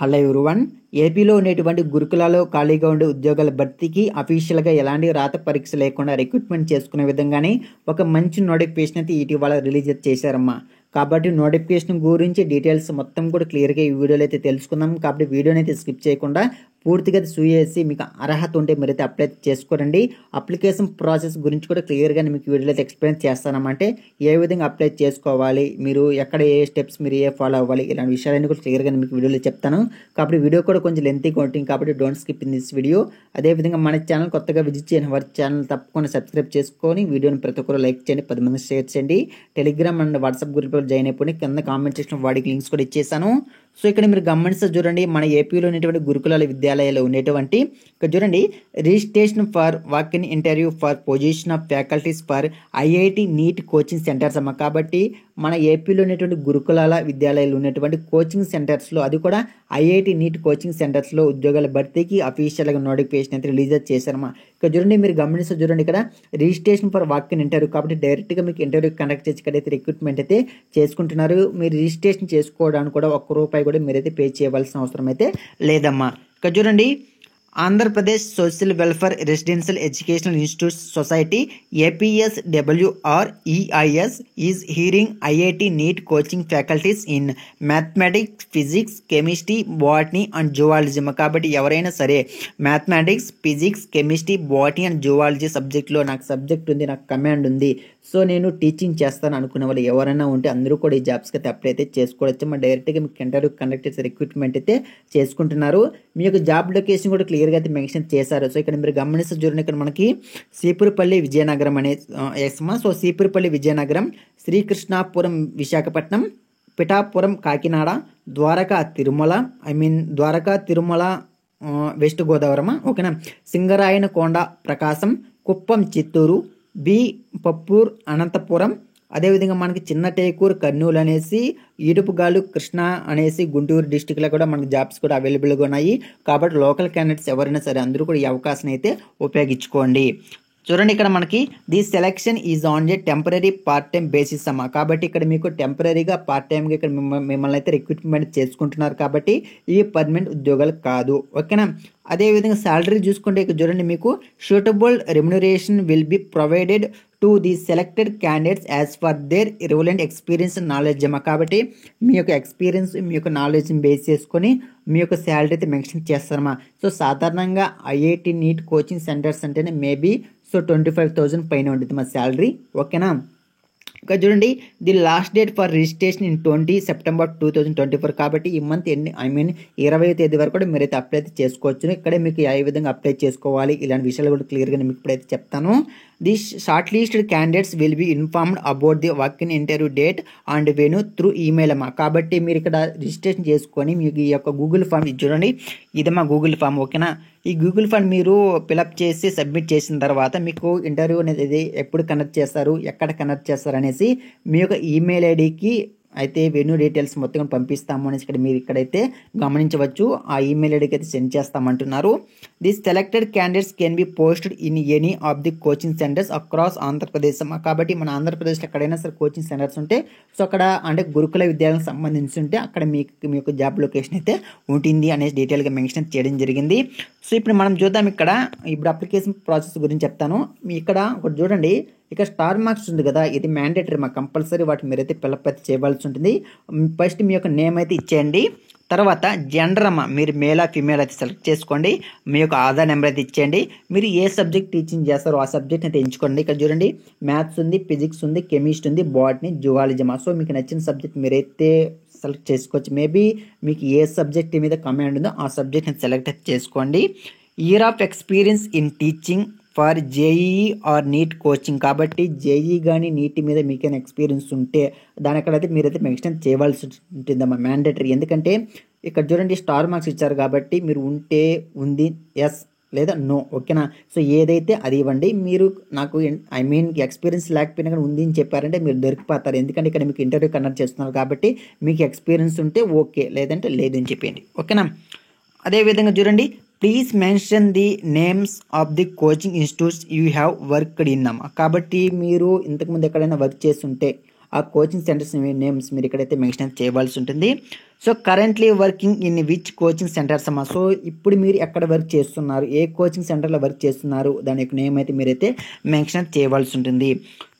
Hello everyone. ఏపీలో ఉండేటువంటి గురుకులాల్లో ఖాళీగా ఉండే ఉద్యోగాల భర్తీకి అఫీషియల్‌గా ఎలాంటి రాత పరీక్ష లేకుండా రిక్రూట్‌మెంట్ చేసుకునే విధంగానే ఒక మంచి నోటిఫికేషన్ అయితే ఇటీవల రిలీజ్ చేశారమ్మా. కాబట్టి నోటిఫికేషన్ గురించి డీటెయిల్స్ మొత్తం కూడా క్లియర్‌గా ఈ వీడియోలో అయితే తెలుసుకుందాం. కాబట్టి వీడియోని అయితే స్కిప్ చేయకుండా పూర్తిగా చూసేసి మీకు అర్హత ఉంటే మీరైతే అప్లై చేసుకోరండి. అప్లికేషన్ ప్రాసెస్ గురించి కూడా క్లియర్‌గా మీకు వీడియోలో అయితే ఎక్స్‌ప్లెయిన్ చేస్తానమ్మా. అంటే ఏ విధంగా అప్లై చేసుకోవాలి, మీరు ఎక్కడ ఏ స్టెప్స్ మీరు ఫాలో అవ్వాలి, ఇలాంటి విషయాలన్నీ కూడా క్లియర్‌గా మీకు వీడియోలో చెప్తాను. కాబట్టి వీడియో కూడా కొంచెం లెంతీగా ఉంటుంది కాబట్టి don't skip in this video. అదేవిధంగా మన ఛానల్ కొత్తగా విజిట్ చేయని వారి ఛానల్ తప్పకుండా సబ్స్క్రైబ్ చేసుకొని వీడియోని ప్రతి ఒక్కరు లైక్ చేయండి, 10 మందికి షేర్ చేయండి. టెలిగ్రామ్ అండ్ వాట్సాప్ గ్రూప్లో జాయిన్ అయిపోయి కింద కామెంట్ సెక్షన్ వాడికి లింక్స్ కూడా ఇచ్చేసాను. సో ఇక్కడ మీరు గమనిస్తే చూడండి, మన ఏపీలో ఉన్నటువంటి గురుకులాల విద్యాలయాలు ఉండేటువంటి ఇక్కడ చూడండి, registration for walk in interview for position of faculties for IIT NEET coaching centres అమ్మ. కాబట్టి మన ఏపీలో ఉన్నటువంటి గురుకులాల విద్యాలయాలు ఉన్నటువంటి కోచింగ్ సెంటర్స్లో, అది కూడా ఐఐటి నీట్ కోచింగ్ సెంటర్స్లో ఉద్యోగాల భర్తీకి అఫీషియల్గా నోటిఫికేషన్ అయితే రిలీజ్ చేశారమ్మా. ఇక్కడ చూడండి, మీరు గమనిస్తే చూడండి, ఇక్కడ registration for walk in interview కాబట్టి డైరెక్ట్గా మీకు ఇంటర్వ్యూ కండక్ట్ చేసి ఇక్కడైతే రిక్రూట్మెంట్ అయితే చేసుకుంటున్నారు. మీరు రిజిస్ట్రేషన్ చేసుకోవడానికి కూడా ₹1 కూడా మీరైతే పే చేయవలసిన అవసరం అయితే లేదమ్మా. ఇక్కడ చూడండి, Andhra Pradesh social welfare residential educational institutes society APSWREIS is hearing IIT NEET coaching faculties in mathematics, physics, chemistry, botany and zoology. కాబట్టి ఎవరైనా సరే mathematics, physics, chemistry, botany and zoology సబ్జెక్ట్లో నాకు సబ్జెక్ట్ ఉంది, నాకు కమాండ్ ఉంది, సో నేను టీచింగ్ చేస్తాను అనుకునే వాళ్ళు ఎవరైనా ఉంటే అందరూ కూడా ఈ జాబ్స్కి అయితే అప్లై అయితే చేసుకోవచ్చు. మా డైరెక్ట్గా మీకు ఇంటర్వ్యూ కండక్ట్ చేసి రిక్రూట్మెంట్ అయితే చేసుకుంటున్నారు. మీ యొక్క జాబ్ లొకేషన్ కూడా క్లియర్గా అయితే మెన్షన్ చేశారు. సో ఇక్కడ మీరు గమనిస్తే చూడండి, ఇక్కడ మనకి సీపురపల్లి విజయనగరం అనే సో సీపురపల్లి విజయనగరం, శ్రీకృష్ణాపురం విశాఖపట్నం, పిఠాపురం కాకినాడ, ద్వారకా తిరుమల వెస్ట్ గోదావరమా, ఓకేనా, సింగరాయనకొండ ప్రకాశం, కుప్పం చిత్తూరు, పప్పూర్ అనంతపురం, అదేవిధంగా మనకి చిన్న టేకూరు కర్నూలు అనేసి, ఈడుపుగాలు కృష్ణ అనేసి గుంటూరు డిస్టిక్లో కూడా మనకి జాబ్స్ కూడా అవైలబుల్గా ఉన్నాయి. కాబట్టి లోకల్ క్యాండిడేట్స్ ఎవరైనా సరే అందరూ కూడా ఈ అవకాశం అయితే ఉపయోగించుకోండి. చూడండి, ఇక్కడ మనకి the selection is on a temporary part time basis అమ్మా. కాబట్టి ఇక్కడ మీకు టెంపరీగా పార్ట్ టైంగా ఇక్కడ మిమ్మల్ని అయితే రిక్రూట్మెంట్ చేసుకుంటున్నారు. కాబట్టి ఇవి పర్మనెంట్ ఉద్యోగాలు కాదు, ఓకేనా. అదేవిధంగా శాలరీ చూసుకుంటే ఇక్కడ చూడండి, మీకు suitable remuneration will be provided to the selected candidates as for their relevant experience and knowledge అమ్మా. కాబట్టి మీ యొక్క ఎక్స్పీరియన్స్, మీ యొక్క నాలెడ్జ్ని బేస్ చేసుకొని మీ యొక్క శాలరీ అయితే మెన్షన్ చేస్తారమ్మా. సో సాధారణంగా ఐఐటి నీట్ కోచింగ్ సెంటర్స్ అంటేనే మేబీ 25,000 పైన ఉంటుంది మా శాలరీ, ఓకేనా. ఇంకా చూడండి, the last date for registration in 20 September 2024. కాబట్టి ఈ మంత్ 20వ తేదీ వరకు కూడా మీరైతే అప్లై అయితే చేసుకోవచ్చు. ఇక్కడే మీకు ఏ విధంగా అప్లై చేసుకోవాలి ఇలాంటి విషయాలు కూడా క్లియర్గా మీకు ఇప్పుడైతే చెప్తాను. The short listed candidates will be informed about the walk in interview date and venue through email అమ్మా. కాబట్టి మీరు ఇక్కడ రిజిస్ట్రేషన్ చేసుకొని మీకు ఈ యొక్క గూగుల్ ఫామ్ చూడండి, ఇది మా గూగుల్ ఫామ్, ఓకేనా. ఈ గూగుల్ ఫామ్ మీరు ఫిలప్ చేసి సబ్మిట్ చేసిన తర్వాత మీకు ఇంటర్వ్యూ అనేది ఎప్పుడు కనెక్ట్ చేస్తారు, ఎక్కడ కనెక్ట్ చేస్తారు అనేసి మీ యొక్క ఈమెయిల్ ఐడికి అయితే వెన్యూ డీటెయిల్స్ మొత్తం పంపిస్తాము అనేసి ఇక్కడ మీరు ఇక్కడైతే గమనించవచ్చు. ఆ ఈమెయిల్ ఐడికి అయితే సెండ్ చేస్తామంటున్నారు. The selected candidates can be posted in any of the coaching centres across Andhra Pradesh. కాబట్టి మన ఆంధ్రప్రదేశ్లో ఎక్కడైనా సరే కోచింగ్ సెంటర్స్ ఉంటే, సో అక్కడ అంటే గురుకుల విద్యాలయాలకు సంబంధించి ఉంటే అక్కడ మీ యొక్క జాబ్ లొకేషన్ అయితే ఉంటుంది అనేసి డీటెయిల్గా మెన్షన్ చేయడం జరిగింది. సో ఇప్పుడు మనం చూద్దాం, ఇప్పుడు అప్లికేషన్ ప్రాసెస్ గురించి చెప్తాను. ఇక్కడ ఒకటి చూడండి, ఇక్కడ స్టార్ మార్క్స్ ఉంది కదా, ఇది మ్యాండేటరీ మా కంపల్సరీ వాటి మీరైతే ఫిలప్ అయితే చేయవలసి ఉంటుంది. ఫస్ట్ మీ యొక్క నేమ్ అయితే ఇచ్చేయండి, తర్వాత జెండర్ అమ్మ, మీరు మేలా ఫీమేల్ అయితే సెలెక్ట్ చేసుకోండి, మీ యొక్క ఆధార్ నెంబర్ అయితే ఇచ్చేయండి, మీరు ఏ సబ్జెక్ట్ టీచింగ్ చేస్తారో ఆ సబ్జెక్ట్ అయితే ఎంచుకోండి. ఇక్కడ చూడండి, మ్యాథ్స్ ఉంది, ఫిజిక్స్ ఉంది, కెమిస్ట్రీ ఉంది, బాటనీ, జువాలజీ అమ్మ. సో మీకు నచ్చిన సబ్జెక్ట్ మీరైతే సెలెక్ట్ చేసుకోవచ్చు. మేబీ మీకు ఏ సబ్జెక్ట్ మీద కమాండ్ ఉందో ఆ సబ్జెక్ట్ని సెలెక్ట్ చేసుకోండి. Year of experience in teaching for JEE or NEET coaching. కాబట్టి జేఈ కానీ నీట్ మీద మీకైనా ఎక్స్పీరియన్స్ ఉంటే దానికైతే మీరైతే మెన్షన్ చేయవలసి ఉంటుందమ్మా, మ్యాండేటరీ. ఎందుకంటే ఇక్కడ చూడండి, స్టార్ మార్క్స్ ఇచ్చారు కాబట్టి మీరు ఉంటే ఉంది ఎస్ లేదా నో, ఓకేనా. సో ఏదైతే అది ఇవ్వండి. మీరు నాకు ఎక్స్పీరియన్స్ లేకపోయినా కానీ ఉంది అని చెప్పారంటే మీరు దొరికిపోతారు. ఎందుకంటే ఇక్కడ మీకు ఇంటర్వ్యూ కండక్ట్ చేస్తున్నారు కాబట్టి మీకు ఎక్స్పీరియన్స్ ఉంటే ఓకే, లేదంటే లేదని చెప్పండి, ఓకేనా. అదేవిధంగా చూడండి, please mention the names of the coaching institutes you have worked in అమ్మా. కాబట్టి మీరు ఇంతకుముందు ఎక్కడైనా వర్క్ చేస్తుంటే ఆ కోచింగ్ సెంటర్స్ నేమ్స్ మీరు ఇక్కడైతే మెన్షన్ చేయవలసి ఉంటుంది. So currently working in which coaching centres అమ్మా. సో ఇప్పుడు మీరు ఎక్కడ వర్క్ చేస్తున్నారు, ఏ కోచింగ్ సెంటర్లో వర్క్ చేస్తున్నారు, దాని యొక్క నేమ్ అయితే మీరైతే మెన్షన్ చేయవలసి ఉంటుంది.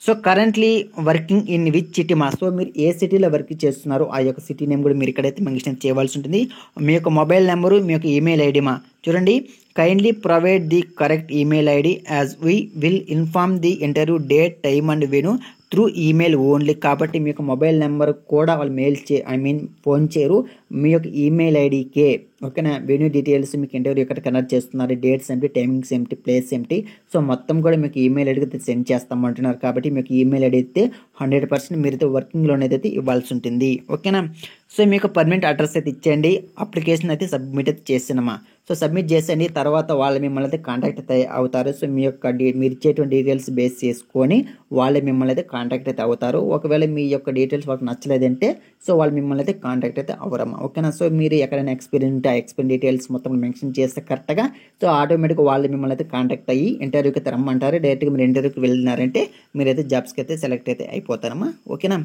So currently working in which city మా. సో మీరు ఏ సిటీలో వర్క్ చేస్తున్నారు ఆ యొక్క సిటీ నేమ్ కూడా మీరు ఇక్కడైతే మెన్షన్ చేయవలసి ఉంటుంది. మీ యొక్క మొబైల్ నెంబరు, మీ యొక్క ఈమెయిల్ ఐడి మా. చూడండి, kindly provide the correct email ID as we will inform the interview date, time and venue through email only. కాబట్టి మీ యొక్క మొబైల్ నెంబర్ కూడా వాళ్ళు ఫోన్ చేయరు, మీ యొక్క ఈమెయిల్ ఐడికే. ఓకేనా, వెన్యూ డీటెయిల్స్, మీకు ఇంటర్వ్యూ ఎక్కడ కనెక్ట్ చేస్తున్నారు, డేట్స్ ఏంటి, టైమింగ్స్ ఏంటి, ప్లేస్ ఏంటి, సో మొత్తం కూడా మీకు ఈమెయిల్ ఐడికి సెండ్ చేస్తామంటున్నారు. కాబట్టి మీకు ఈమెయిల్ ఐడి అయితే 100% మీరైతే వర్కింగ్లోనే అయితే ఇవ్వాల్సి ఉంటుంది. ఓకేనా, సో మీకు పర్మనెంట్ అడ్రస్ అయితే ఇచ్చేయండి. అప్లికేషన్ అయితే సబ్మిట్ అయితే చేసినమా. సో సబ్మిట్ చేసేయండి, తర్వాత వాళ్ళు మిమ్మల్ని అయితే కాంటాక్ట్ అయితే అవుతారు. సో మీ యొక్క మీరు ఇచ్చేటువంటి డీటెయిల్స్ బేస్ చేసుకొని వాళ్ళు మిమ్మల్ని అయితే కాంటాక్ట్ అయితే అవుతారు. ఒకవేళ మీ యొక్క డీటెయిల్స్ వాళ్ళకి నచ్చలేదంటే సో వాళ్ళు మిమ్మల్ని అయితే కాంటాక్ట్ అయితే అవ్వరమ్మా. ఓకేనా, సో మీరు ఎక్కడైనా ఎక్స్పీరియన్స్ ఉంటే ఆ ఎక్స్పీరియన్స్ డీటెయిల్స్ మొత్తం మెన్షన్ చేస్తే కరెక్ట్గా సో ఆటోమేటిక్గా వాళ్ళు మిమ్మల్ని అయితే కాంటాక్ట్ అయ్యి ఇంటర్వ్యూకి అయితే రమ్మంటారు. డైరెక్ట్గా మీరు ఇంటర్వ్యూకి వెళ్ళినారంటే మీరైతే జాబ్స్కి అయితే సెలెక్ట్ అయితే అయిపోతారమ్మా. ఓకేనా.